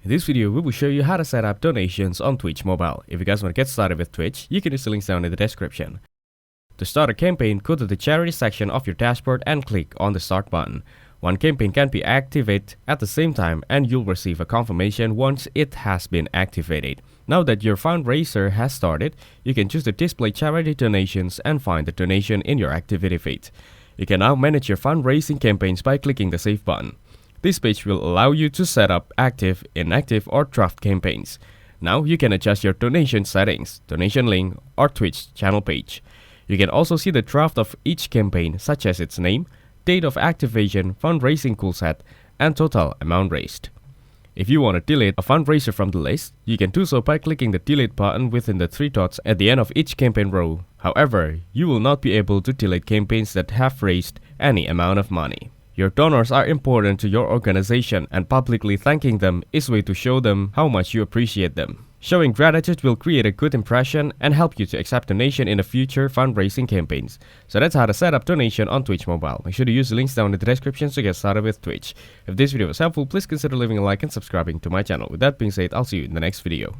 In this video, we will show you how to set up donations on Twitch Mobile. If you guys want to get started with Twitch, you can use the links down in the description. To start a campaign, go to the charity section of your dashboard and click on the start button. One campaign can be activated at the same time and you'll receive a confirmation once it has been activated. Now that your fundraiser has started, you can choose to display charity donations and find the donation in your activity feed. You can now manage your fundraising campaigns by clicking the Save button. This page will allow you to set up active, inactive, or draft campaigns. Now you can adjust your donation settings, donation link, or Twitch channel page. You can also see the draft of each campaign, such as its name, date of activation, fundraising goal set, and total amount raised. If you want to delete a fundraiser from the list, you can do so by clicking the delete button within the three dots at the end of each campaign row. However, you will not be able to delete campaigns that have raised any amount of money. Your donors are important to your organization, and publicly thanking them is a way to show them how much you appreciate them. Showing gratitude will create a good impression and help you to accept donation in the future fundraising campaigns. So that's how to set up donation on Twitch Mobile. Make sure to use the links down in the description to get started with Twitch. If this video was helpful, please consider leaving a like and subscribing to my channel. With that being said, I'll see you in the next video.